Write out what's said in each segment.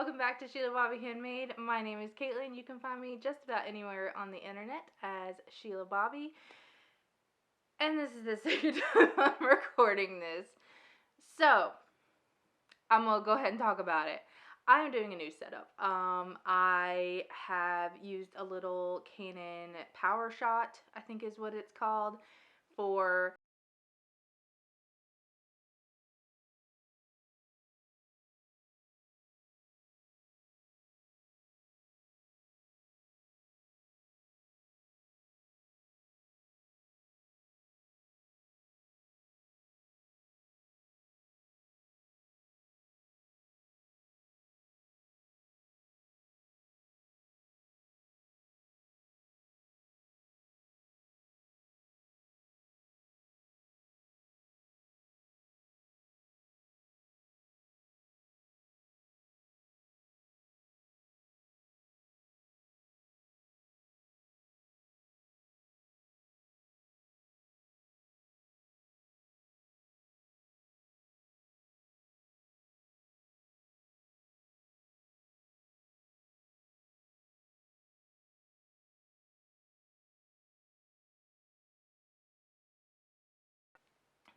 welcome back to Shelabobby Handmade. My name is Caitlin. You can find me just about anywhere on the internet as Shelabobby. And this is the second time I'm recording this. So, I'm going to go ahead and talk about it. I am doing a new setup. I have used a little Canon PowerShot, I think is what it's called, for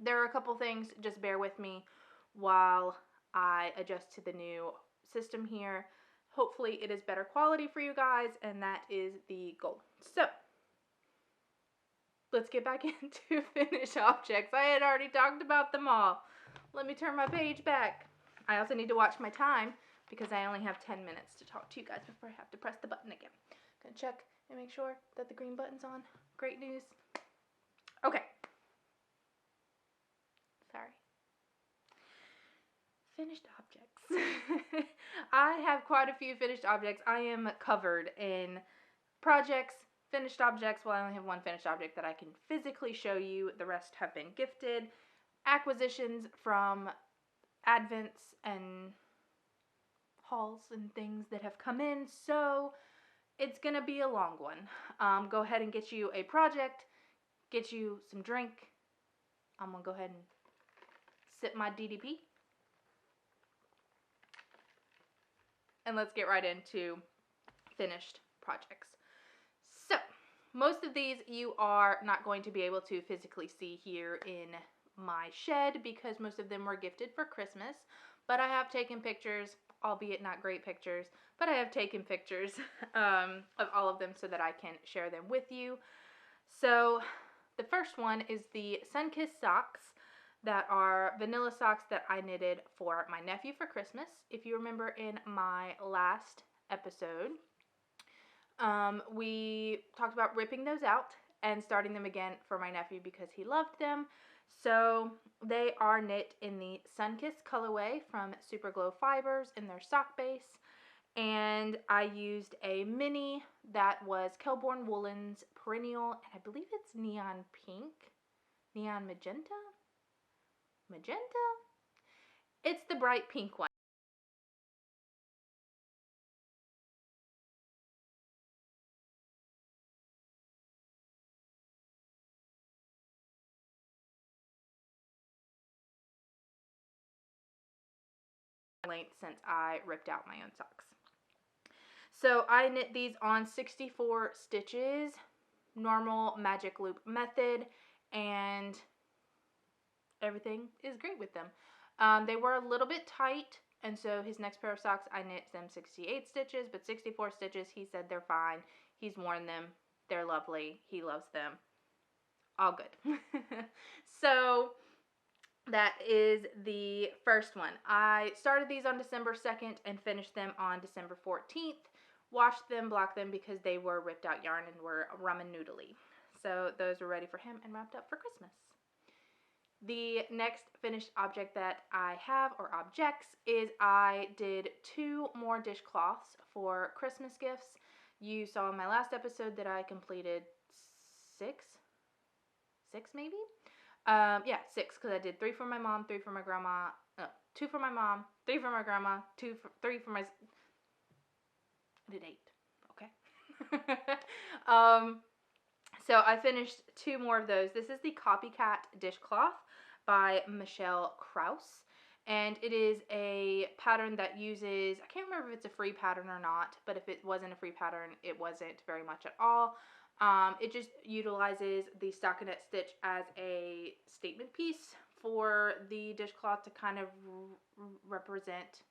there are a couple things, just bear with me while I adjust to the new system here. Hopefully it is better quality for you guys, and that is the goal. So, let's get back into finished objects. I had already talked about them all. Let me turn my page back. I also need to watch my time because I only have 10 minutes to talk to you guys before I have to press the button again. Gonna check and make sure that the green button's on. Great news. Okay. Sorry. Finished objects. I have quite a few finished objects. I am covered in projects, finished objects. Well, I only have one finished object that I can physically show you. The rest have been gifted. Acquisitions from advents and hauls and things that have come in. So it's going to be a long one. Go ahead and get you a project. Get you some drink. I'm going to go ahead and sip my DDP. And let's get right into finished projects. So, most of these you are not going to be able to physically see here in my shed because most of them were gifted for Christmas. But I have taken pictures, albeit not great pictures, but I have taken pictures of all of them so that I can share them with you. So, the first one is the Sunkissed socks. That are vanilla socks that I knitted for my nephew for Christmas. If you remember in my last episode, we talked about ripping those out and starting them again for my nephew because he loved them. So they are knit in the Sunkissed colorway from Super Glow Fibers in their sock base. And I used a mini that was Kelborn Woolens Perennial, and I believe it's neon pink, neon magenta. Magenta? It's the bright pink one. Length since I ripped out my own socks. So I knit these on 64 stitches, normal magic loop method, and everything is great with them. They were a little bit tight, and so his next pair of socks, I knit them 68 stitches, but 64 stitches, he said they're fine. He's worn them. They're lovely. He loves them. All good. So that is the first one. I started these on December 2nd and finished them on December 14th. Washed them, blocked them because they were ripped out yarn and were ramen noodly. So those were ready for him and wrapped up for Christmas. The next finished object that I have, or objects, is I did 2 more dishcloths for Christmas gifts. You saw in my last episode that I completed 6 maybe? Yeah, 6, because I did 3 for my mom, 3 for my grandma, 2 for my mom, 3 for my grandma, 3 for my, I did 8, okay. So I finished 2 more of those. This is the Copycat Dishcloth by Michelle Krause, And it is a pattern that uses, I can't remember if it's a free pattern or not, but if it wasn't a free pattern, it wasn't very much at all. It just utilizes the stockinette stitch as a statement piece for the dishcloth to kind of represent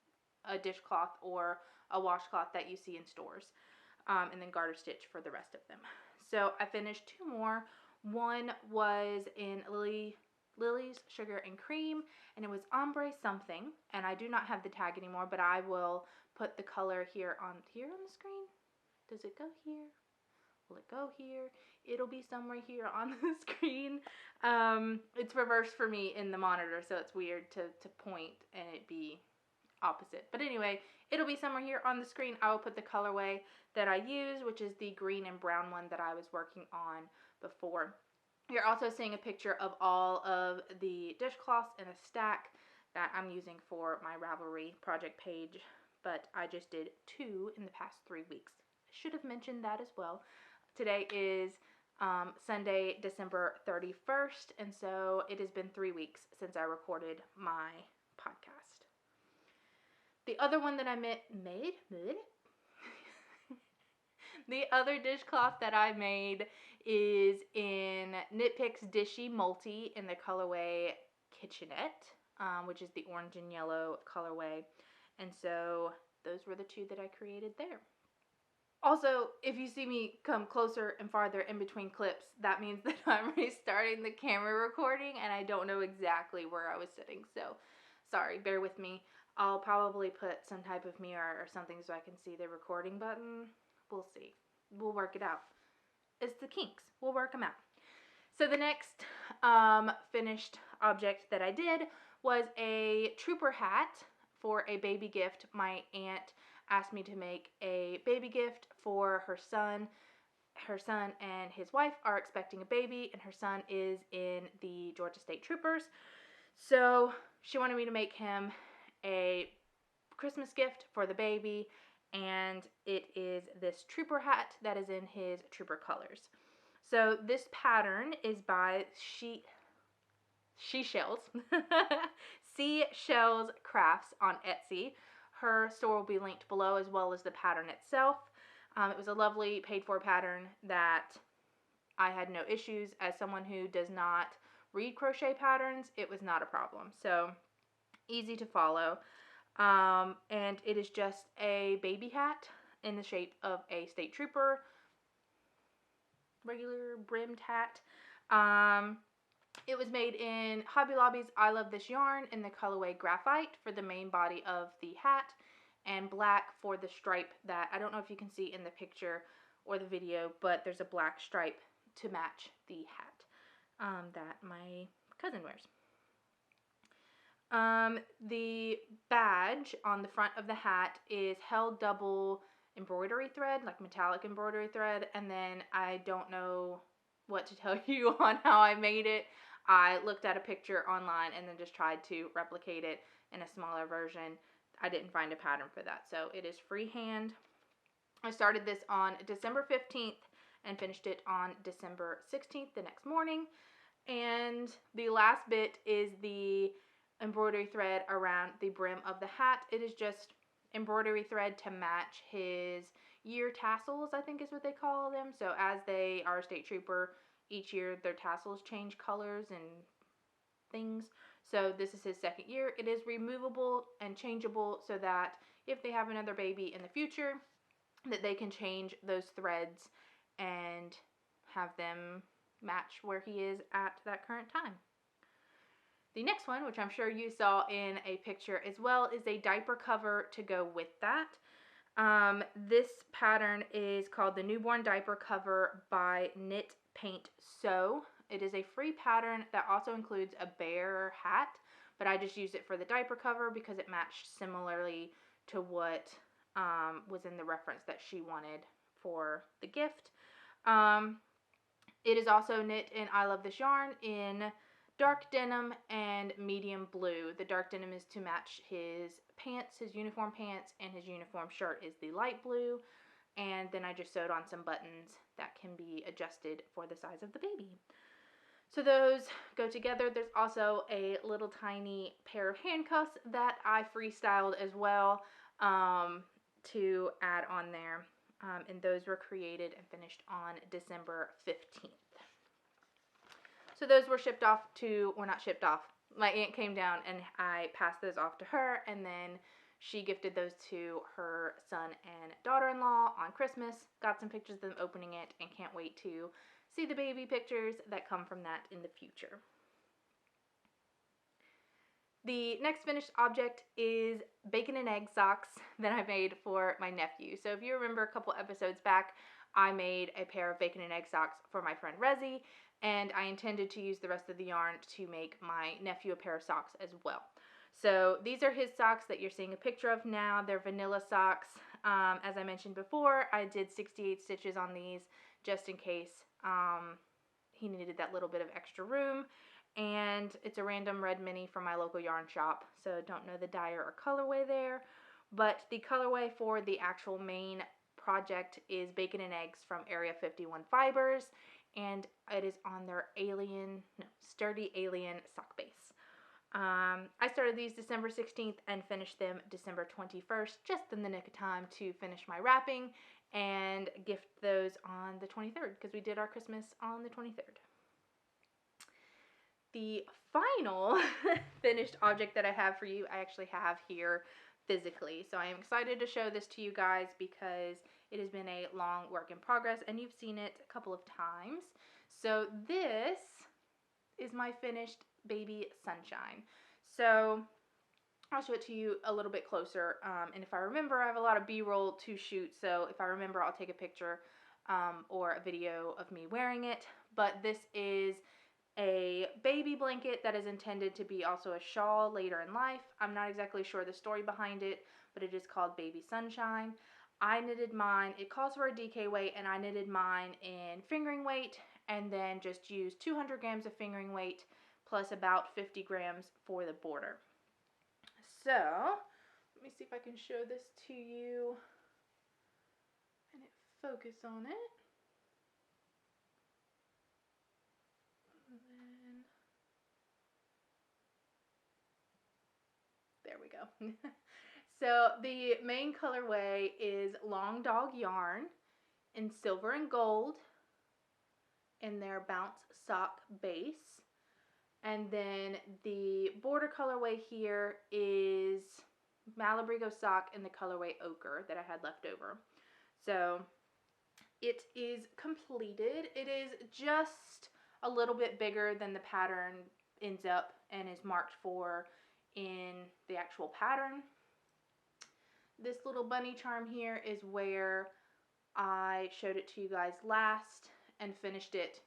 a dishcloth or a washcloth that you see in stores, and then garter stitch for the rest of them. So I finished 2 more. One was in Lily's Sugar and Cream, and it was ombre something, and I do not have the tag anymore, but I will put the color here on the screen. Does it go here? Will it go here? It'll be somewhere here on the screen. It's reversed for me in the monitor, so it's weird to point and it be opposite. But anyway, it'll be somewhere here on the screen. I will put the colorway that I use, which is the green and brown one that I was working on before. You're also seeing a picture of all of the dishcloths in a stack that I'm using for my Ravelry project page, but I just did 2 in the past 3 weeks. I should have mentioned that as well. Today is Sunday, December 31st, and so it has been 3 weeks since I recorded my podcast. The other one that I made the other dishcloth that I made is in Knit Picks Dishy Multi in the colorway Kitchenette, which is the orange and yellow colorway. And so those were the 2 that I created there. Also, if you see me come closer and farther in between clips, that means that I'm restarting the camera recording and I don't know exactly where I was sitting. So sorry, bear with me. I'll probably put some type of mirror or something so I can see the recording button. We'll see. We'll work it out. It's the kinks. We'll work them out. So the next finished object that I did was a trooper hat for a baby gift. My aunt asked me to make a baby gift for her son. Her son and his wife are expecting a baby, and her son is in the Georgia State Troopers. So she wanted me to make him a Christmas gift for the baby, and it is this trooper hat that is in his trooper colors. So this pattern is by Seashells Crafts on Etsy. Her store will be linked below, as well as the pattern itself. It was a lovely paid-for pattern that I had no issues. As someone who does not read crochet patterns, it was not a problem. So easy to follow. And it is just a baby hat in the shape of a state trooper, regular brimmed hat. It was made in Hobby Lobby's I Love This Yarn in the colorway Graphite for the main body of the hat, and black for the stripe that, I don't know if you can see in the picture or the video, but there's a black stripe to match the hat that my cousin wears. The badge on the front of the hat is held double embroidery thread, like metallic embroidery thread, and then I don't know what to tell you on how I made it. I looked at a picture online and then just tried to replicate it in a smaller version. I didn't find a pattern for that, so it is freehand. I started this on December 15th and finished it on December 16th, the next morning. And the last bit is the embroidery thread around the brim of the hat. It is just embroidery thread to match his year tassels, I think is what they call them. So as they are a state trooper, each year their tassels change colors and things. So this is his 2nd year. It is removable and changeable so that if they have another baby in the future, that they can change those threads and have them match where he is at that current time. The next one, which I'm sure you saw in a picture as well, is a diaper cover to go with that. This pattern is called the Newborn Diaper Cover by Knit Paint Sew. It is a free pattern that also includes a bear hat, but I just used it for the diaper cover because it matched similarly to what was in the reference that she wanted for the gift. It is also knit in I Love This Yarn in dark denim and medium blue. The dark denim is to match his pants, his uniform pants, and his uniform shirt is the light blue. And then I just sewed on some buttons that can be adjusted for the size of the baby. So those go together. There's also a little tiny pair of handcuffs that I freestyled as well to add on there. And those were created and finished on December 15th. So those were shipped off to, well, not shipped off. My aunt came down and I passed those off to her, and then she gifted those to her son and daughter-in-law on Christmas. Got some pictures of them opening it and can't wait to see the baby pictures that come from that in the future. The next finished object is bacon and egg socks that I made for my nephew. So if you remember a couple episodes back, I made a pair of bacon and egg socks for my friend Rezi, and I intended to use the rest of the yarn to make my nephew a pair of socks as well. So these are his socks that you're seeing a picture of now. They're vanilla socks. As I mentioned before, I did 68 stitches on these just in case he needed that little bit of extra room. And it's a random red mini from my local yarn shop, so don't know the dyer or colorway there. But the colorway for the actual main project is Bacon and Eggs from Area 51 Fibers, and it is on their Sturdy Alien sock base. I started these December 16th and finished them December 21st, just in the nick of time to finish my wrapping and gift those on the 23rd, because we did our Christmas on the 23rd. The final finished object that I have for you, I actually have here physically. So I am excited to show this to you guys because it has been a long work in progress and you've seen it a couple of times. So this is my finished baby sunshine. So I'll show it to you a little bit closer. And if I remember, I have a lot of B-roll to shoot. So if I remember, I'll take a picture or a video of me wearing it. But this is a baby blanket that is intended to be also a shawl later in life. I'm not exactly sure the story behind it, but it is called Baby Sunshine. I knitted mine, it calls for a DK weight, and I knitted mine in fingering weight and then just used 200 grams of fingering weight plus about 50 grams for the border. So, let me see if I can show this to you and focus on it. There we go. So the main colorway is Long Dog yarn in silver and gold in their bounce sock base. And then the border colorway here is Malabrigo sock in the colorway Ochre that I had left over. So it is completed. It is just a little bit bigger than the pattern ends up and is marked for in the actual pattern. This little bunny charm here is where I showed it to you guys last and finished it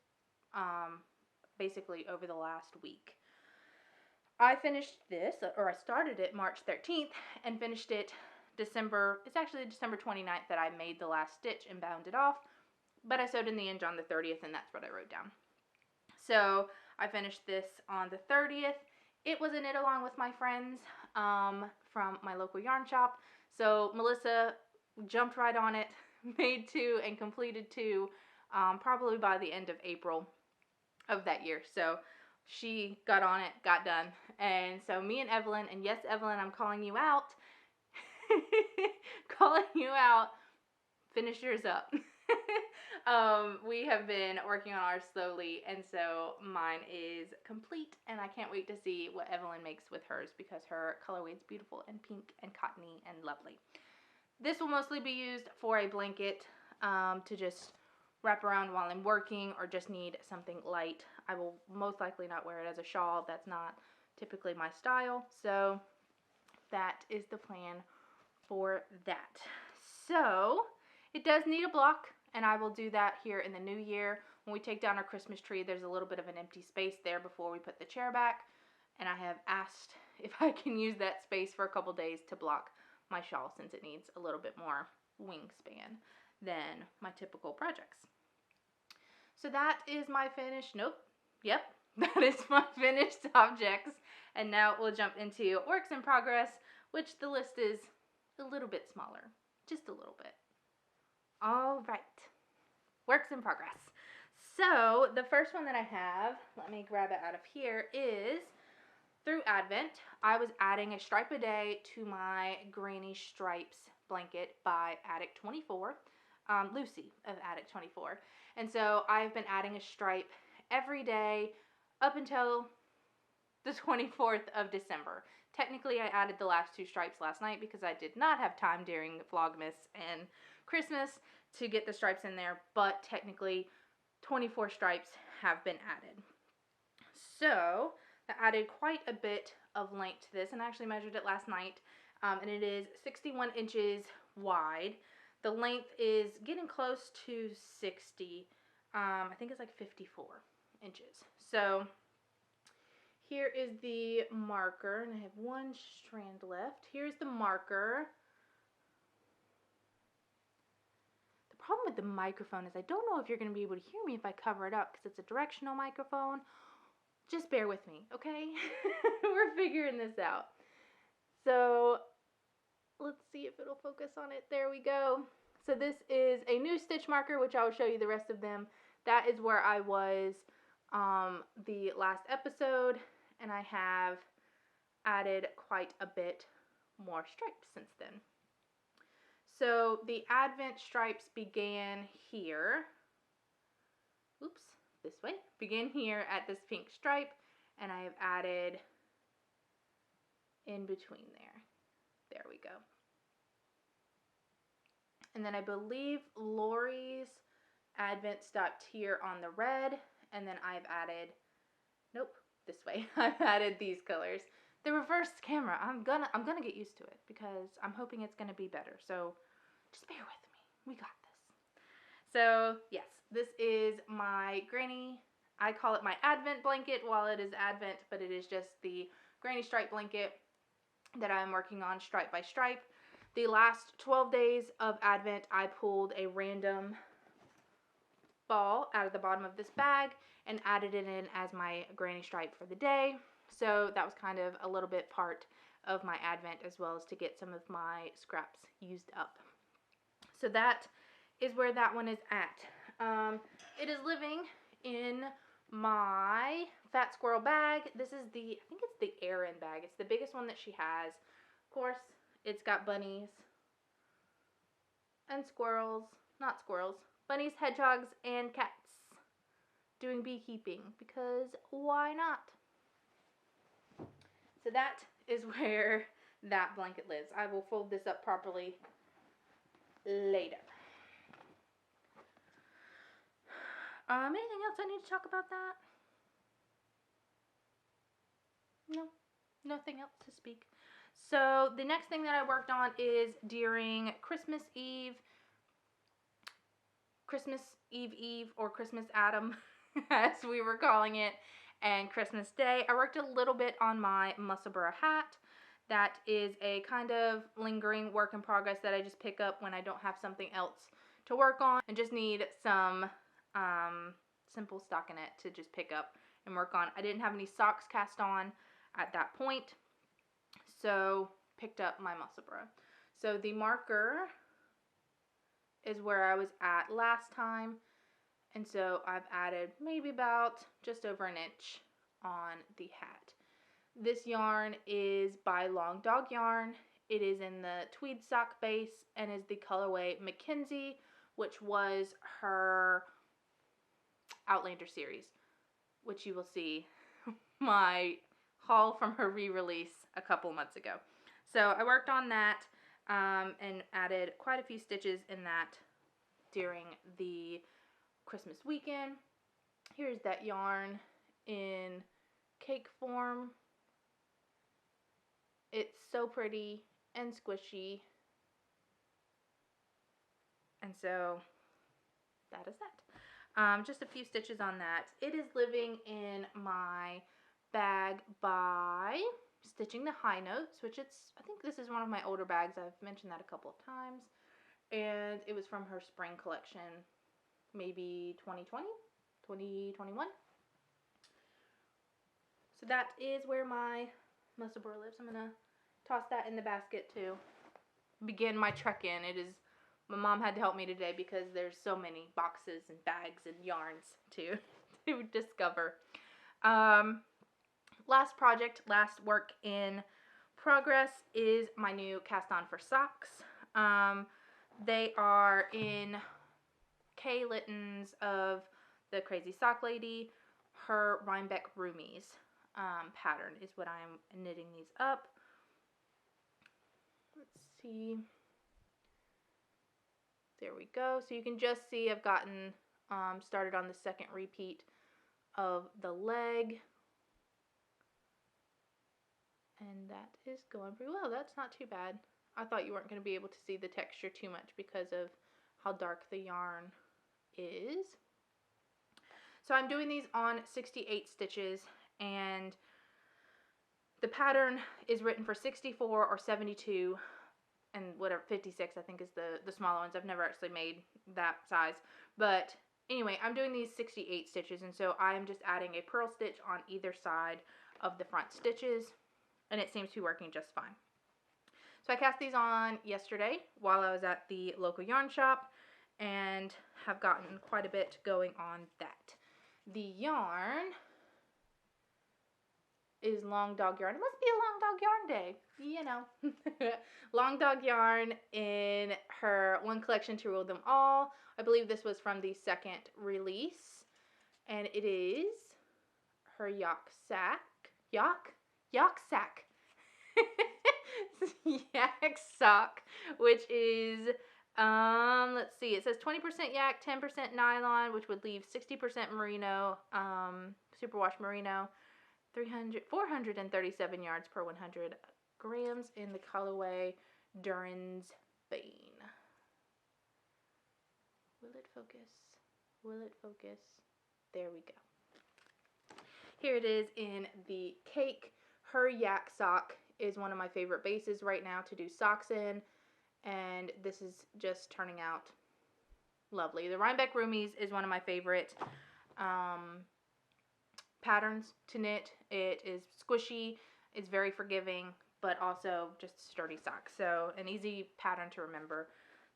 basically over the last week. I finished this, or I started it March 13th and finished it December, it's actually December 29th that I made the last stitch and bound it off, but I sewed in the end on the 30th and that's what I wrote down. So I finished this on the 30th. It was a knit along with my friends from my local yarn shop. So Melissa jumped right on it, made two and completed two probably by the end of April of that year. So she got on it, got done. And so me and Evelyn, and yes, Evelyn, I'm calling you out, calling you out, finish yours up. We have been working on ours slowly, and so mine is complete, and I can't wait to see what Evelyn makes with hers because her colorway is beautiful and pink and cottony and lovely. This will mostly be used for a blanket to just wrap around while I'm working or just need something light. I will most likely not wear it as a shawl. That's not typically my style, so that is the plan for that. So it does need a block, and I will do that here in the new year. When we take down our Christmas tree, there's a little bit of an empty space there before we put the chair back, and I have asked if I can use that space for a couple days to block my shawl since it needs a little bit more wingspan than my typical projects. So that is my finished, that is my finished objects. And now we'll jump into works in progress, which the list is a little bit smaller, just a little bit. All right, works in progress. So the first one that I have, let me grab it out of here, is through Advent. I was adding a stripe a day to my Granny Stripes blanket by Addict 24, Lucy of Addict 24. And so I've been adding a stripe every day up until the 24th of December. Technically, I added the last 2 stripes last night because I did not have time during Vlogmas and Christmas to get the stripes in there, but technically 24 stripes have been added. So I added quite a bit of length to this, and I actually measured it last night, and it is 61 inches wide. The length is getting close to 60. I think it's like 54 inches. So here is the marker, and I have 1 strand left. Here's the marker. The problem with the microphone is I don't know if you're going to be able to hear me if I cover it up because it's a directional microphone. Just bear with me, okay? We're figuring this out. So let's see if it'll focus on it. There we go. So this is a new stitch marker, which I will show you the rest of them. That is where I was the last episode, and I have added quite a bit more stripes since then. So the Advent stripes began here. Oops, this way. Began here at this pink stripe, and I have added in between there. There we go. And then I believe Lori's Advent stopped here on the red, and then I've added, nope, this way. I've added these colors. The reversed camera, I'm gonna get used to it because I'm hoping it's gonna be better. So just bear with me. We got this. So yes, this is my Granny. I call it my Advent blanket while it is Advent, but it is just the Granny stripe blanket that I'm working on stripe by stripe. The last 12 days of Advent, I pulled a random ball out of the bottom of this bag and added it in as my Granny stripe for the day. So that was kind of a little bit part of my Advent, as well as to get some of my scraps used up. So that is where that one is at. It is living in my Fat Squirrel bag. This is the, I think it's the Erin bag. It's the biggest one that she has. Of course, it's got bunnies and squirrels, not squirrels, bunnies, hedgehogs, and cats doing beekeeping, because why not? So that is where that blanket lives. I will fold this up properly later. Anything else I need to talk about that? No, nothing else to speak. So the next thing that I worked on is during Christmas Eve Eve, or Christmas Adam, as we were calling it, and Christmas Day. I worked a little bit on my Musselburgh hat. That is a kind of lingering work in progress that I just pick up when I don't have something else to work on and just need some simple stockinette to just pick up and work on. I didn't have any socks cast on at that point, so picked up my Musselburgh. So the marker is where I was at last time, and so I've added maybe about just over an inch on the hat. This yarn is by Long Dog Yarn. It is in the tweed sock base and is the colorway Mackenzie, which was her Outlander series, which you will see my haul from her re-release a couple months ago. So I worked on that and added quite a few stitches in that during the Christmas weekend. Here's that yarn in cake form. It's so pretty and squishy. And so that is that. Just a few stitches on that. It is living in my bag by Stitching the High Notes, which I think this is one of my older bags. I've mentioned that a couple of times. And it was from her spring collection, maybe 2020, 2021. So that is where my Musselburgh lives. I'm going to toss that in the basket to begin my trek in. It is my mom had to help me today because there's so many boxes and bags and yarns to discover. Last project, last work in progress is my new cast on for socks. They are in Kay Litton's of the Crazy Sock Lady. Her Rhinebeck Roomies pattern is what I'm knitting these up. Let's see. There we go. So you can just see I've gotten started on the second repeat of the leg. And that is going pretty well. That's not too bad. I thought you weren't going to be able to see the texture too much because of how dark the yarn is. So I'm doing these on 68 stitches, and the pattern is written for 64 or 72 and whatever, 56 I think is the smaller ones. I've never actually made that size. But anyway, I'm doing these 68 stitches, and so I'm just adding a purl stitch on either side of the front stitches, and it seems to be working just fine. So I cast these on yesterday while I was at the local yarn shop and have gotten quite a bit going on that. The yarn is Long Dog Yarn. It must be a Long Dog Yarn day, you know. Long Dog Yarn in her One Collection to Rule Them All. I believe this was from the second release, and it is her Yak Sack, Yak Sock, which is, let's see, it says 20% yak, 10% nylon, which would leave 60% merino, superwash merino, 437 yards per 100 grams in the colorway Duran's Bane. Will it focus? Will it focus? There we go. Here it is in the cake. Her Yak Sock is one of my favorite bases right now to do socks in, and this is just turning out lovely. The Rhinebeck Roomies is one of my favorite patterns to knit. It is squishy, it's very forgiving, but also just sturdy socks. So an easy pattern to remember.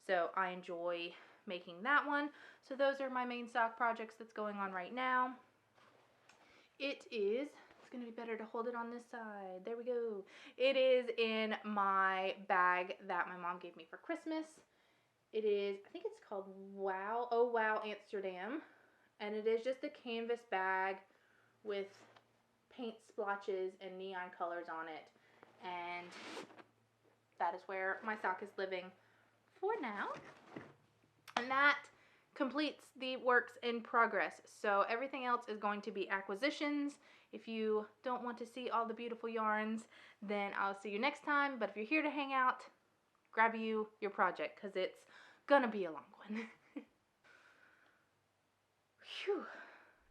So I enjoy making that one. So those are my main sock projects that's going on right now. It's going to be better to hold it on this side. There we go. It is in my bag that my mom gave me for Christmas. It is, I think it's called Wow, Oh Wow Amsterdam. And it is just a canvas bag with paint splotches and neon colors on it. And that is where my sock is living for now. And that completes the works in progress. So everything else is going to be acquisitions. If you don't want to see all the beautiful yarns, then I'll see you next time. But if you're here to hang out, grab you your project, because it's gonna be a long one. Phew.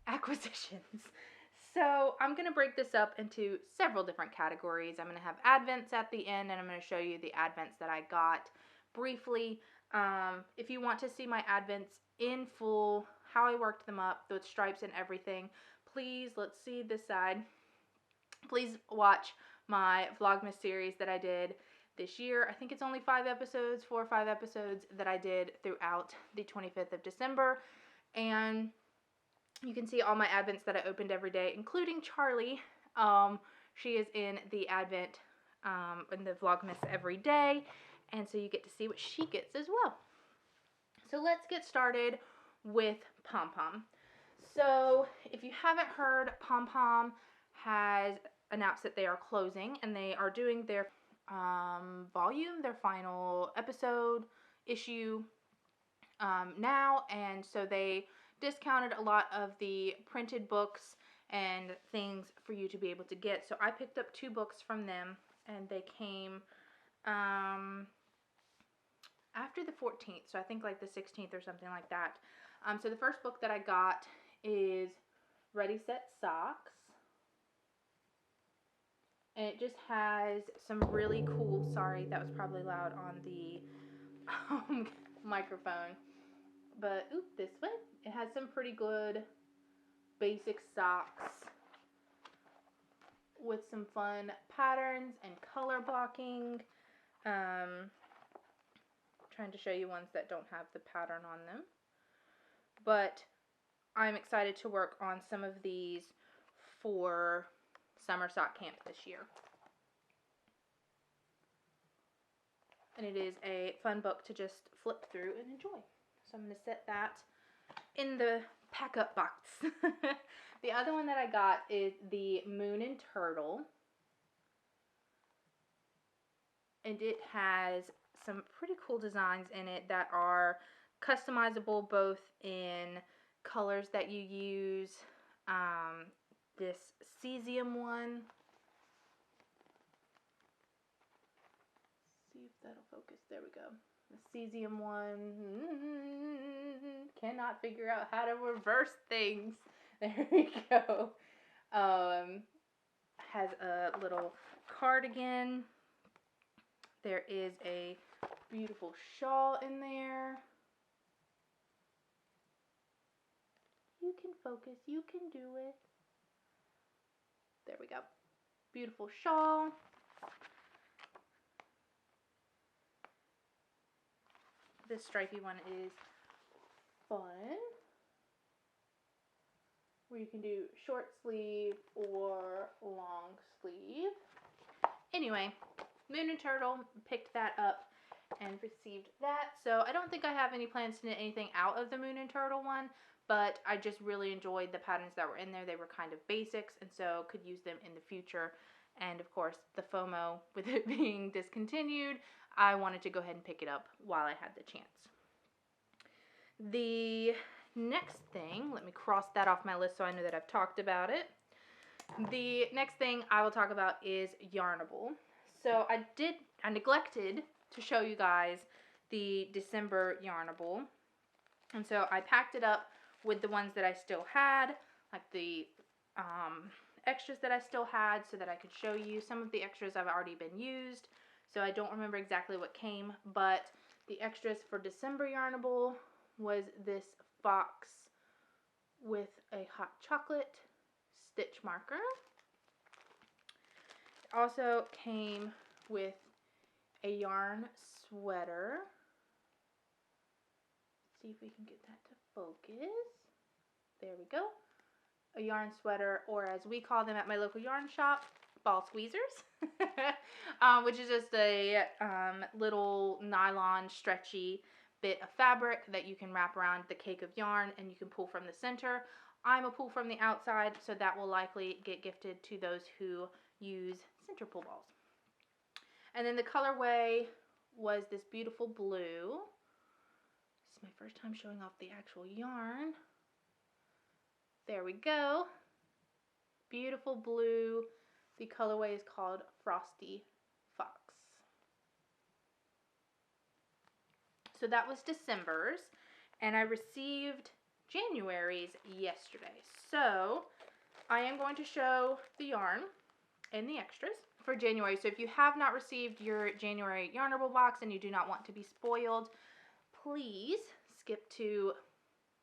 Acquisitions. So I'm going to break this up into several different categories. I'm going to have advents at the end, and I'm going to show you the advents that I got briefly. If you want to see my advents in full, how I worked them up, the stripes and everything, please, let's see this side. Please watch my Vlogmas series that I did this year. I think it's only 4 or 5 episodes that I did throughout the 25th of December. And you can see all my advents that I opened every day, including Charlie. She is in the advent in the Vlogmas every day, and so you get to see what she gets as well. So let's get started with Pom Pom. So if you haven't heard, Pom Pom has announced that they are closing, and they are doing their their final episode issue now, and so they discounted a lot of the printed books and things for you to be able to get. So I picked up 2 books from them, and they came after the 14th, so I think like the 16th or something like that. So the first book that I got is Ready, Set, Socks, and it just has some really cool, sorry, that was probably loud on the microphone, but oop, this way. It has some pretty good basic socks with some fun patterns and color blocking. Trying trying to show you ones that don't have the pattern on them. But I'm excited to work on some of these for summer sock camp this year. And it is a fun book to just flip through and enjoy. So I'm going to set that in the pack up box. The other one that I got is the Moon and Turtle. And it has some pretty cool designs in it that are customizable both in colors that you use. This cesium one. See if that'll focus. There we go. The cesium one. Cannot figure out how to reverse things. There we go. Has a little cardigan. There is a beautiful shawl in there. You can focus. You can do it. There we go. Beautiful shawl. This stripy one is fun, where you can do short sleeve or long sleeve. Anyway, Moon and Turtle, picked that up and received that. So I don't think I have any plans to knit anything out of the Moon and Turtle one, but I just really enjoyed the patterns that were in there. They were kind of basics, and so could use them in the future. And of course, the FOMO with it being discontinued, I wanted to go ahead and pick it up while I had the chance. The next thing, let me cross that off my list so I know that I've talked about it. The next thing I will talk about is Yarnable. So I neglected to show you guys the December Yarnable. And so I packed it up with the ones that I still had, like the extras that I still had, so that I could show you. Some of the extras have already been used, so I don't remember exactly what came, but the extras for December Yarnable was this fox with a hot chocolate stitch marker. It also came with a yarn sweater. Let's see if we can get that to focus. There we go. A yarn sweater, or as we call them at my local yarn shop, ball squeezers, which is just a little nylon stretchy bit of fabric that you can wrap around the cake of yarn, and you can pull from the center. I'm a pull from the outside, so that will likely get gifted to those who use center pull balls. And then the colorway was this beautiful blue. This is my first time showing off the actual yarn. There we go. Beautiful blue. The colorway is called Frosty Fox. So that was December's, and I received January's yesterday. So I am going to show the yarn and the extras for January. So if you have not received your January Yarnable box and you do not want to be spoiled, please skip to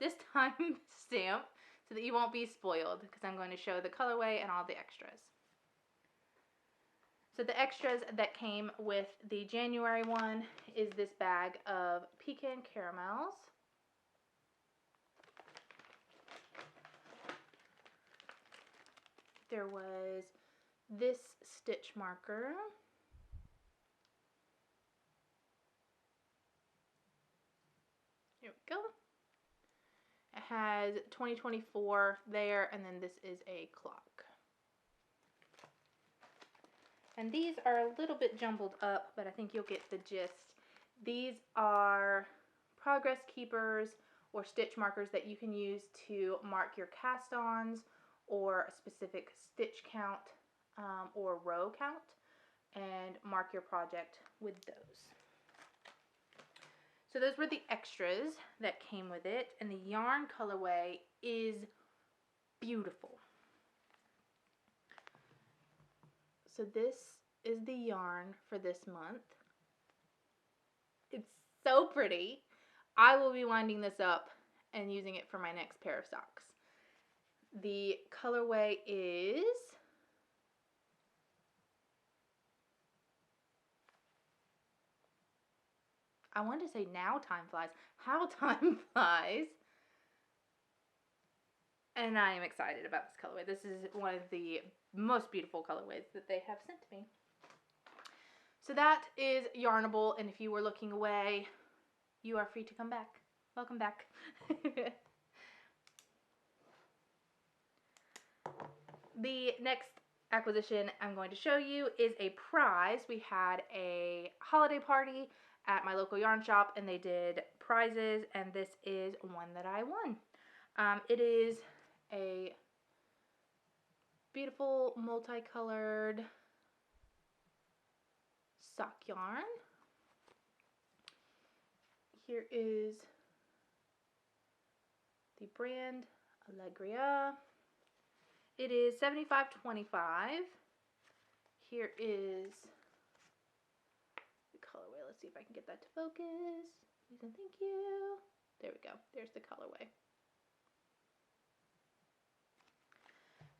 this time stamp so that you won't be spoiled, because I'm going to show the colorway and all the extras. So the extras that came with the January one is this bag of pecan caramels. There was this stitch marker. Here we go. It has 2024 there, and then this is a clock. And these are a little bit jumbled up, but I think you'll get the gist. These are progress keepers or stitch markers that you can use to mark your cast-ons or a specific stitch count or row count, and mark your project with those. So those were the extras that came with it, and the yarn colorway is beautiful. So this is the yarn for this month. It's so pretty. I will be winding this up and using it for my next pair of socks. The colorway is I wanted to say now time flies. How time flies. And I am excited about this colorway. This is one of the most beautiful colorways that they have sent to me. So that is Yarnable, and if you were looking away, you are free to come back. Welcome back. The next acquisition I'm going to show you is a prize. We had a holiday party at my local yarn shop, and they did prizes, and this is one that I won. It is a beautiful multicolored sock yarn. Here is the brand Allegria. It is $75.25. Here is the colorway. Let's see if I can get that to focus. Please and thank you. There we go. There's the colorway.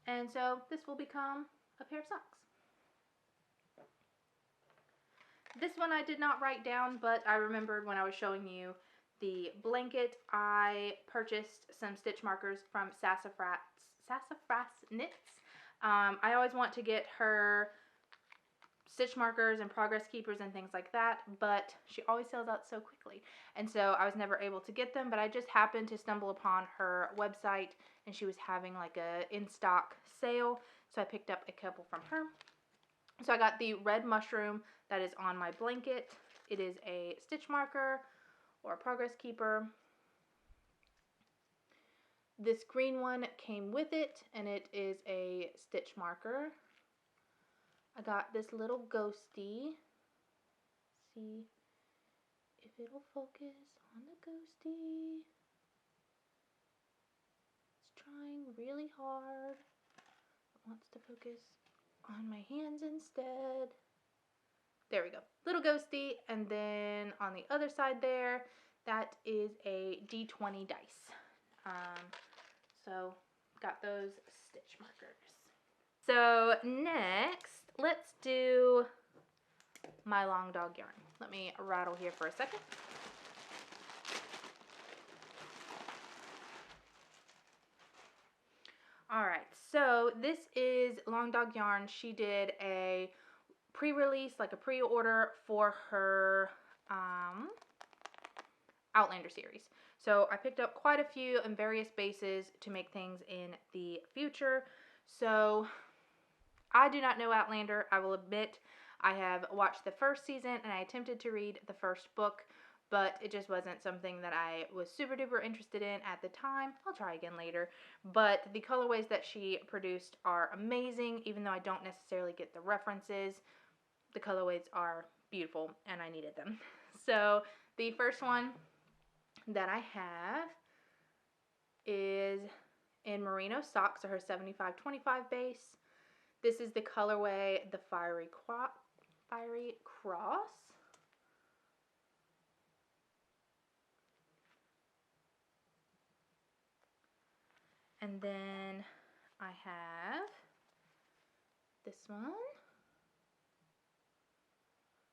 And so this will become a pair of socks. This one I did not write down, but I remembered when I was showing you the blanket, I purchased some stitch markers from Sassafras Knits. I always want to get her stitch markers and progress keepers and things like that, but she always sells out so quickly, and so I was never able to get them, but I just happened to stumble upon her website, and she was having like a in-stock sale, so I picked up a couple from her. So I got the red mushroom that is on my blanket. It is a stitch marker or a progress keeper. This green one came with it, and it is a stitch marker. I got this little ghosty. See if it'll focus on the ghosty. It's trying really hard. It wants to focus on my hands instead. There we go. Little ghosty. And then on the other side there, that is a D20 dice. So got those stitch markers. So next, let's do my long dog yarn. Let me rattle here for a second. Alright, so this is Long Dog Yarn. She did a pre-release, like a pre-order for her Outlander series. So I picked up quite a few in various bases to make things in the future. So I do not know Outlander. I will admit I have watched the first season and I attempted to read the first book, but it just wasn't something that I was super duper interested in at the time. I'll try again later. But the colorways that she produced are amazing, even though I don't necessarily get the references. The colorways are beautiful and I needed them. So the first one that I have is in merino socks, so her 75-25 base. This is the colorway, the Fiery Cross. And then I have this one,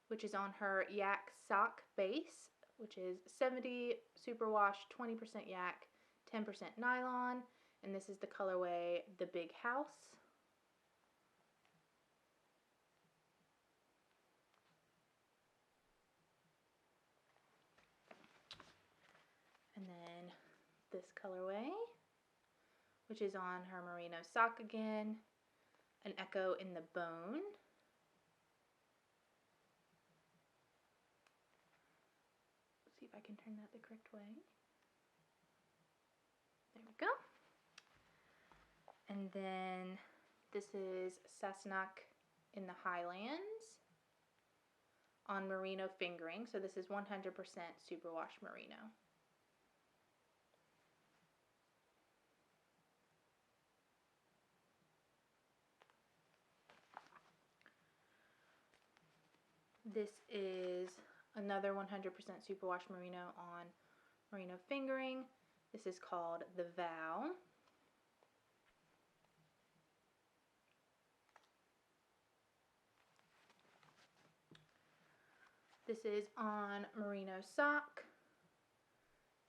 which is on her yak sock base, which is 70 superwash, 20% yak, 10% nylon, and this is the colorway The Big House. And then this colorway, which is on her merino sock again, An Echo in the Bone. Let's see if I can turn that the correct way. There we go. And then this is Sassenach in the Highlands on merino fingering. So this is 100% superwash merino. This is another 100% superwash merino on merino fingering. This is called The Vow. This is on merino sock.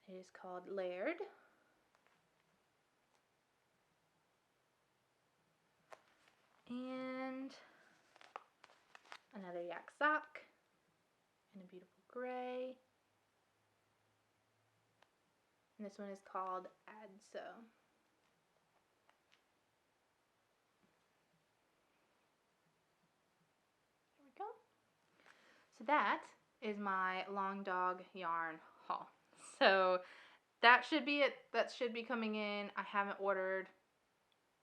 It is called Layered. And another yak sock in a beautiful gray. And this one is called Adso. There we go. So that is my long dog yarn haul. So that should be it. That should be coming in. I haven't ordered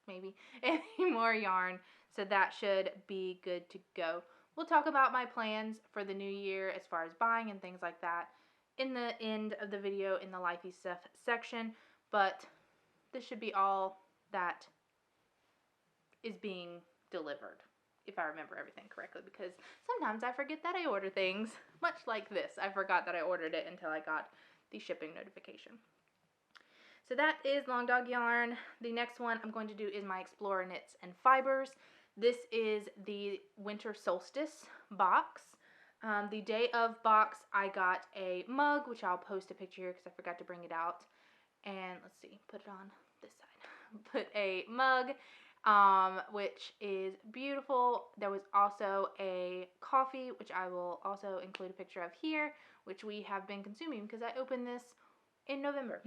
maybe any more yarn, so that should be good to go. We'll talk about my plans for the new year as far as buying and things like that in the end of the video in the Lifey Stuff section, but this should be all that is being delivered, if I remember everything correctly, because sometimes I forget that I order things, much like this. I forgot that I ordered it until I got the shipping notification. So that is Long Dog Yarn. The next one I'm going to do is my Explorer Knits and Fibers. This is the Winter Solstice box. The day of box, I got a mug, which I'll post a picture here because I forgot to bring it out. And let's see, put it on this side. Put a mug, which is beautiful. There was also a coffee, which I will also include a picture of here, which we have been consuming because I opened this in November.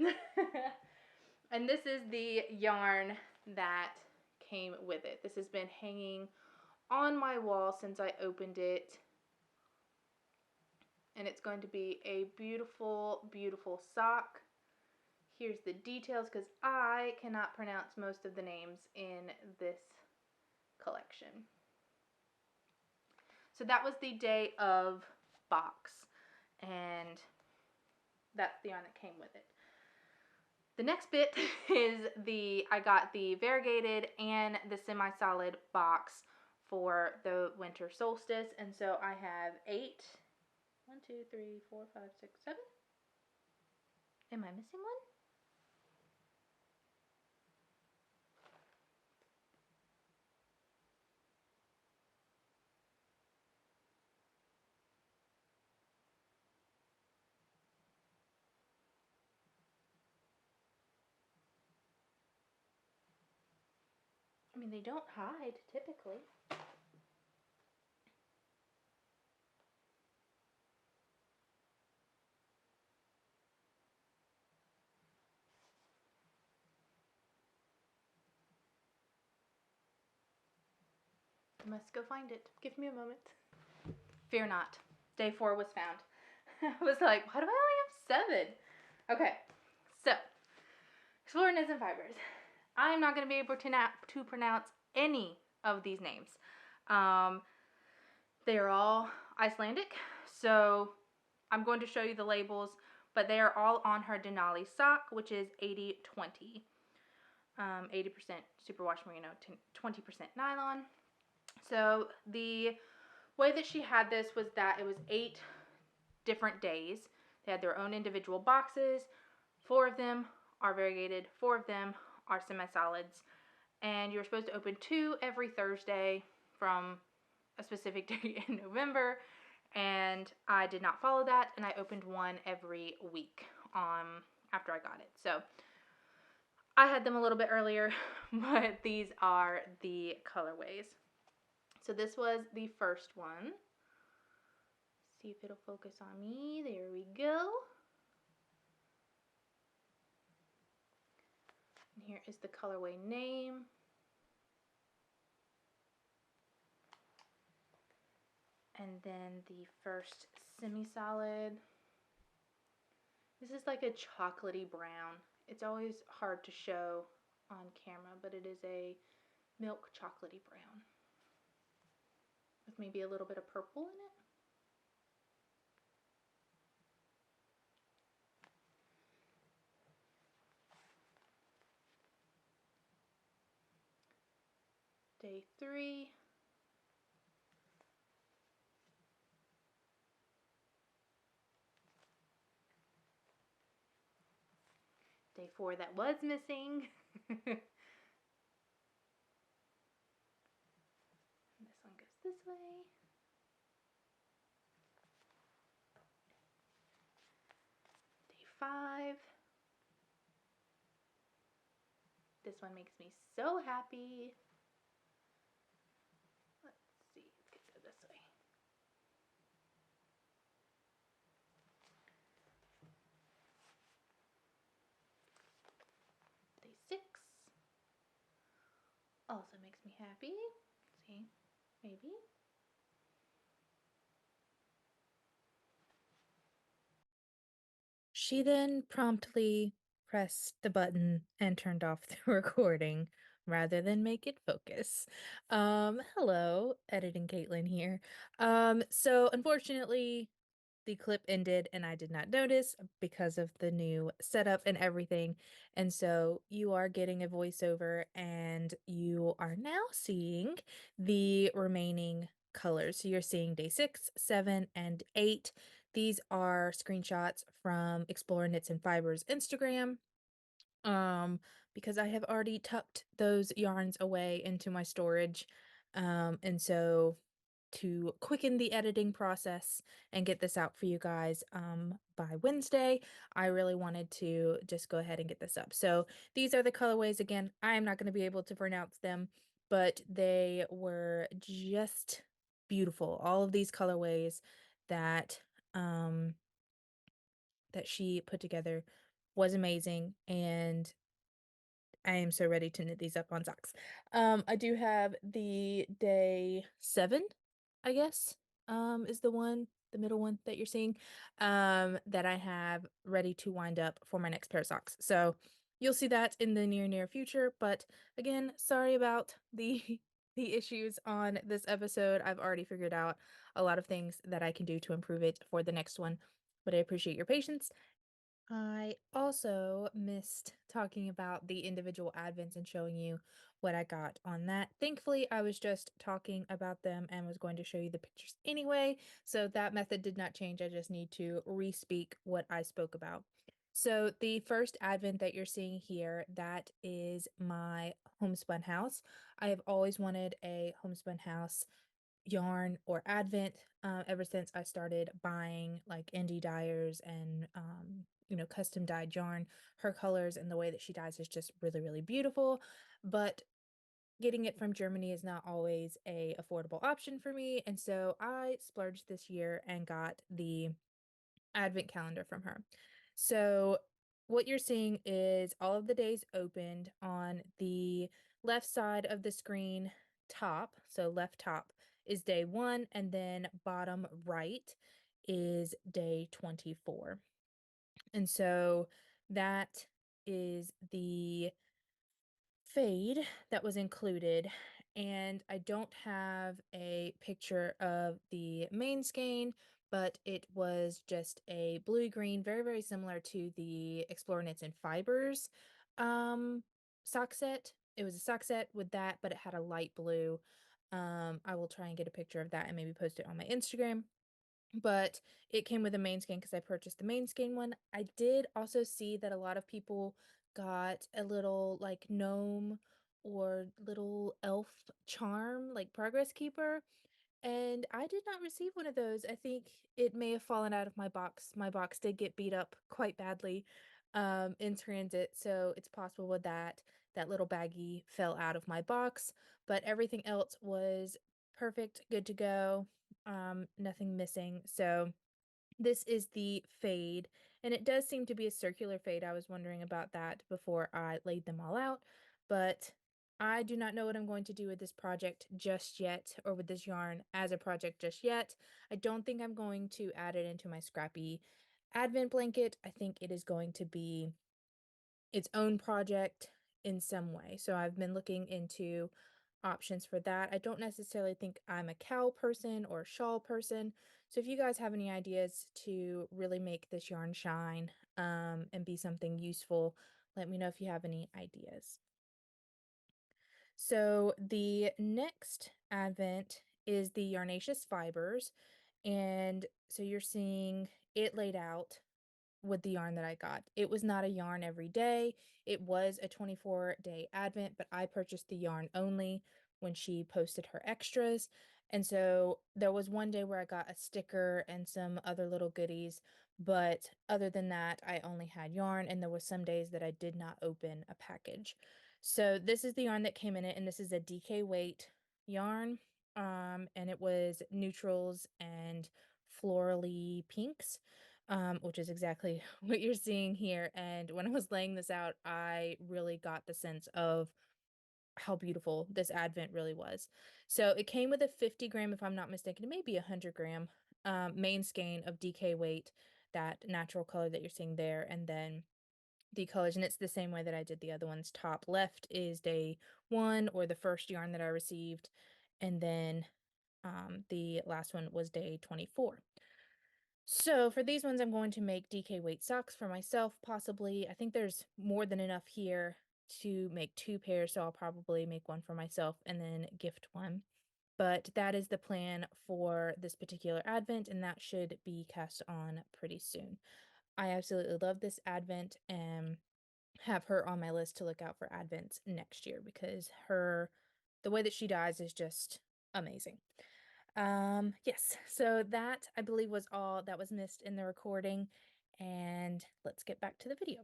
And this is the yarn that came with it. This has been hanging on my wall since I opened it. And it's going to be a beautiful, beautiful sock. Here's the details because I cannot pronounce most of the names in this collection. So that was the day of box, and that's the yarn that came with it. The next bit is I got the variegated and the semi-solid box for the winter solstice, and so I have 8. 1, 2, 3, 4, 5, 6, 7. Am I missing one? I mean, they don't hide typically. I must go find it. Give me a moment. Fear not. Day 4 was found. I was like, why do I only have 7? Okay, so Explorer Knits and Fibers. I'm not going to be able to pronounce any of these names. They are all Icelandic, so I'm going to show you the labels, but they are all on her Denali sock, which is 80/20. 80% superwash merino, 20% nylon. So the way that she had this was that it was 8 different days. They had their own individual boxes. 4 of them are variegated, 4 of them are semi-solids, and you're supposed to open 2 every Thursday from a specific day in November, and I did not follow that, and I opened 1 every week after I got it. So I had them a little bit earlier, but these are the colorways. So this was the first one. See if it'll focus on me. There we go. And here is the colorway name. And then the first semi-solid. This is like a chocolatey brown. It's always hard to show on camera, but it is a milk chocolatey brown with maybe a little bit of purple in it. Day 3. Day 4 that was missing. This one goes this way. This one makes me so happy. Let's see, let's go this way. Day 6 also makes me happy. Let's see, maybe. She then promptly pressed the button and turned off the recording rather than make it focus. Hello, editing Caitlin here. So unfortunately, the clip ended and I did not notice because of the new setup and everything. And so you are getting a voiceover and you are now seeing the remaining colors. So you're seeing day 6, 7, and 8. These are screenshots from Explore Knits and Fibers Instagram. Because I have already tucked those yarns away into my storage. And so to quicken the editing process and get this out for you guys by Wednesday, I really wanted to just go ahead and get this up. So these are the colorways. Again, I am not going to be able to pronounce them, but they were just beautiful. All of these colorways that um that she put together was amazing, and I am so ready to knit these up on socks. I do have the day 7, I guess, is the middle one that you're seeing, that I have ready to wind up for my next pair of socks. So you'll see that in the near future. But again, sorry about the the issues on this episode. I've already figured out a lot of things that I can do to improve it for the next one. But I appreciate your patience. I also missed talking about the individual advents and showing you what I got on that. Thankfully, I was just talking about them and was going to show you the pictures anyway, so that method did not change. I just need to re-speak what I spoke about. So the first advent that you're seeing here, that is my homespun house. I have always wanted a homespun house yarn or advent ever since I started buying like indie dyers and custom dyed yarn. Her colors and the way that she dyes is just really beautiful, but getting it from Germany is not always a affordable option for me, and so I splurged this year and got the advent calendar from her. So what you're seeing is all of the days opened on the left side of the screen top. So left top is day 1, and then bottom right is day 24. And so that is the fade that was included, and I don't have a picture of the main skein, but it was just a bluey green, very similar to the Explore Knits and Fibers sock set. It was a sock set with that, but it had a light blue. I will try and get a picture of that and maybe post it on my Instagram, but it came with a main skein because I purchased the main skein one. I did also see that a lot of people got a little like gnome or little elf charm, like progress keeper, and I did not receive one of those. I think it may have fallen out of my box. My box did get beat up quite badly in transit, so it's possible with that little baggie fell out of my box, but everything else was perfect, good to go. Nothing missing. So this is the fade, and it does seem to be a circular fade. I was wondering about that before I laid them all out, but I do not know what I'm going to do with this project just yet, or with this yarn as a project just yet. I don't think I'm going to add it into my scrappy advent blanket. I think it is going to be its own project in some way. So I've been looking into options for that. I don't necessarily think I'm a cowl person or a shawl person. So if you guys have any ideas to really make this yarn shine and be something useful, let me know if you have any ideas. So the next advent is the Yarnaceous Fibers. And so you're seeing it laid out with the yarn that I got. It was not a yarn every day. It was a 24-day advent, but I purchased the yarn only when she posted her extras. And so there was one day where I got a sticker and some other little goodies, but other than that, I only had yarn, and there was some days that I did not open a package. So this is the yarn that came in it, and this is a DK weight yarn. And it was neutrals and florally pinks, which is exactly what you're seeing here. And when I was laying this out, I really got the sense of how beautiful this advent really was. So it came with a 50 gram, if I'm not mistaken, it may be 100 gram main skein of DK weight, that natural color that you're seeing there, and then the colors, and it's the same way that I did the other ones. Top left is day one, or the first yarn that I received, and then the last one was day 24. So for these ones, I'm going to make DK weight socks for myself, possibly. I think there's more than enough here to make 2 pairs, so I'll probably make one for myself and then gift one. But that is the plan for this particular advent, and that should be cast on pretty soon. I absolutely love this advent and have her on my list to look out for advents next year, because the way that she dies is just amazing. Yes, so that I believe was all that was missed in the recording, and let's get back to the video.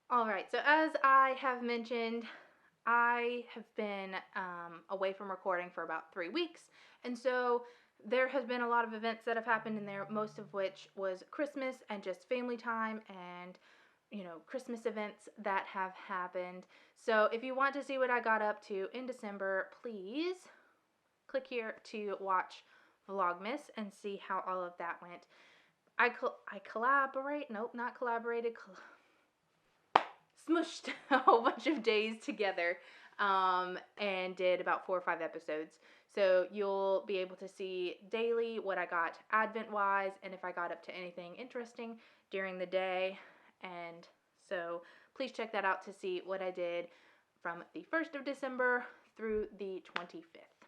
All right, so as I have mentioned, I have been away from recording for about 3 weeks, and so there has been a lot of events that have happened in there, most of which was Christmas and just family time and Christmas events that have happened. So if you want to see what I got up to in December, please click here to watch Vlogmas and see how all of that went. I collaborate, nope, not collaborated, smushed a whole bunch of days together and did about 4 or 5 episodes. So you'll be able to see daily what I got advent wise and if I got up to anything interesting during the day. And so please check that out to see what I did from the 1st of December through the 25th.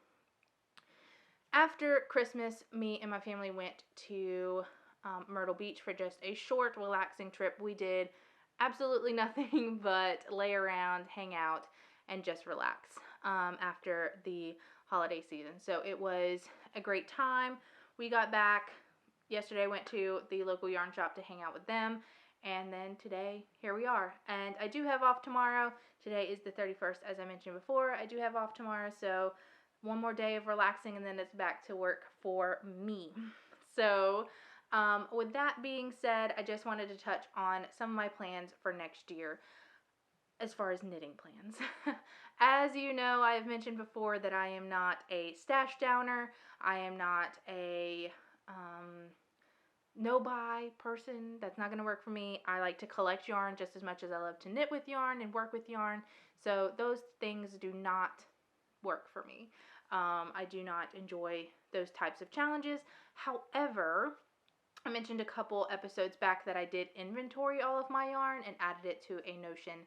After Christmas, me and my family went to Myrtle Beach for just a short, relaxing trip. We did absolutely nothing but lay around, hang out, and just relax after the holiday season. So it was a great time. We got back yesterday, went to the local yarn shop to hang out with them, and then today, here we are. And I do have off tomorrow. Today is the 31st, as I mentioned before. I do have off tomorrow, so one more day of relaxing, and then it's back to work for me. So with that being said, I just wanted to touch on some of my plans for next year as far as knitting plans. As you know, I have mentioned before that I am not a stash downer. I am not a no-buy person. That's not going to work for me. I like to collect yarn just as much as I love to knit with yarn and work with yarn. So those things do not work for me. I do not enjoy those types of challenges. However, I mentioned a couple episodes back that I did inventory all of my yarn and added it to a Notion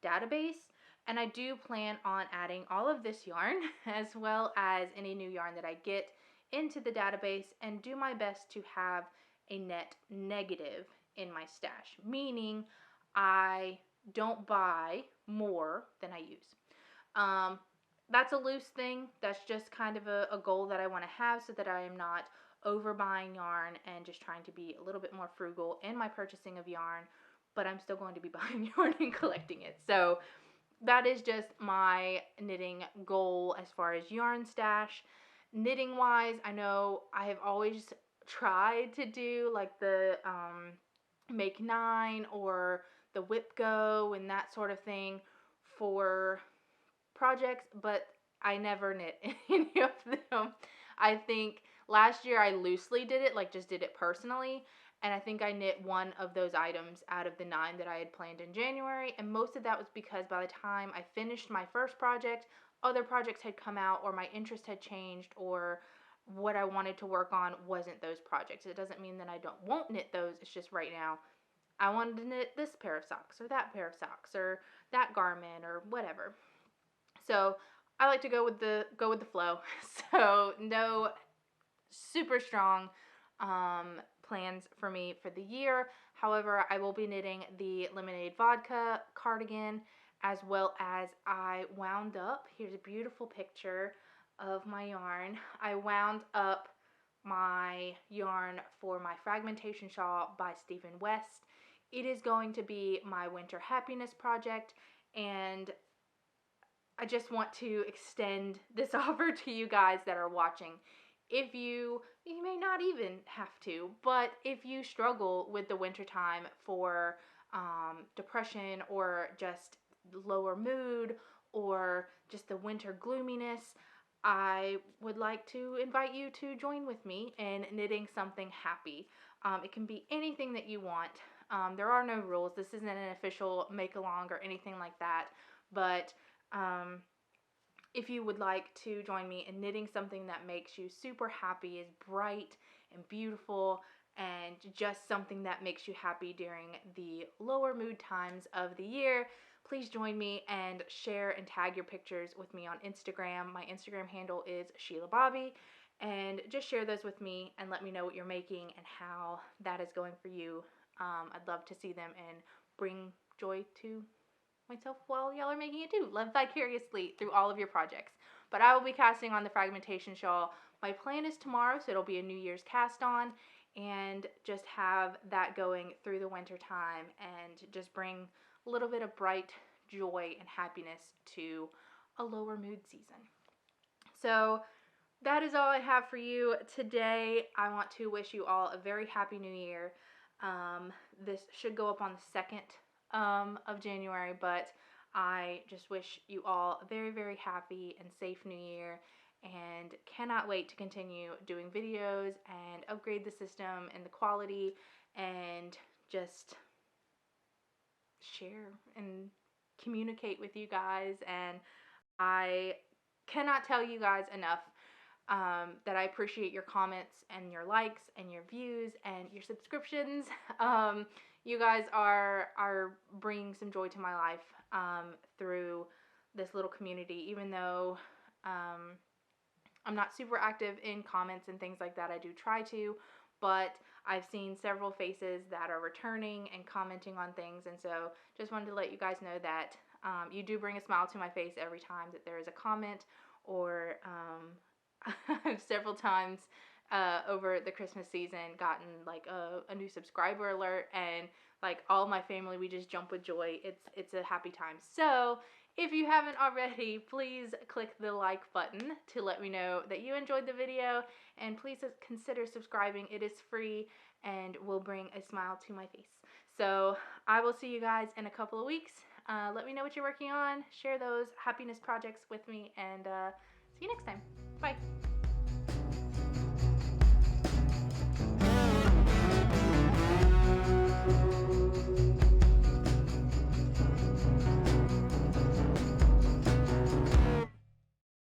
database. And I do plan on adding all of this yarn as well as any new yarn that I get into the database, and do my best to have a net negative in my stash, meaning I don't buy more than I use. Um, that's a loose thing. That's just kind of a goal that I want to have, so that I am not overbuying yarn and just trying to be a little bit more frugal in my purchasing of yarn, but I'm still going to be buying yarn and collecting it. So that is just my knitting goal as far as yarn stash. Knitting wise, I know I have always tried to do like the Make 9 or the Whip Go and that sort of thing for projects, but I never knit any of them. I think last year I loosely did it, like just did it personally, and I think I knit one of those items out of the 9 that I had planned in January, and most of that was because by the time I finished my first project, other projects had come out, or my interest had changed, or what I wanted to work on wasn't those projects. It doesn't mean that I won't knit those. It's just right now I wanted to knit this pair of socks or that pair of socks or that garment or whatever. So I like to go with the flow. So no super strong plans for me for the year. However, I will be knitting the lemonade vodka cardigan, as well as I wound up. Here's a beautiful picture of my yarn. I wound up my yarn for my fragmentation shawl by Stephen West. It is going to be my winter happiness project, And I just want to extend this offer to you guys that are watching. If you may not even have to, but if you struggle with the wintertime for depression or just lower mood or just the winter gloominess, I would like to invite you to join with me in knitting something happy. It can be anything that you want. There are no rules. This isn't an official make along or anything like that, but um, if you would like to join me in knitting something that makes you super happy, is bright and beautiful, and just something that makes you happy during the lower mood times of the year, please join me and share and tag your pictures with me on Instagram. My Instagram handle is Shelabobby, and just share those with me and let me know what you're making and how that is going for you. I'd love to see them and bring joy to myself while y'all are making it too. Live vicariously through all of your projects. But I will be casting on the fragmentation shawl. My plan is tomorrow, so it'll be a New Year's cast on, and just have that going through the winter time and just bring a little bit of bright joy and happiness to a lower mood season. So that is all I have for you today. I want to wish you all a very happy new year. This should go up on the 2nd of January, but I just wish you all a very, very happy and safe new year, and cannot wait to continue doing videos and upgrade the system and the quality and just share and communicate with you guys. And I cannot tell you guys enough that I appreciate your comments and your likes and your views and your subscriptions. You guys are bringing some joy to my life through this little community. Even though I'm not super active in comments and things like that, I do try to, but I've seen several faces that are returning and commenting on things, and so just wanted to let you guys know that you do bring a smile to my face every time that there is a comment, or I've several times over the Christmas season gotten like a new subscriber alert, and like all my family, we just jump with joy. It's a happy time. So if you haven't already, please click the like button to let me know that you enjoyed the video, and please consider subscribing. It is free and will bring a smile to my face. So I will see you guys in a couple of weeks. Let me know what you're working on. Share those happiness projects with me, and see you next time. Bye.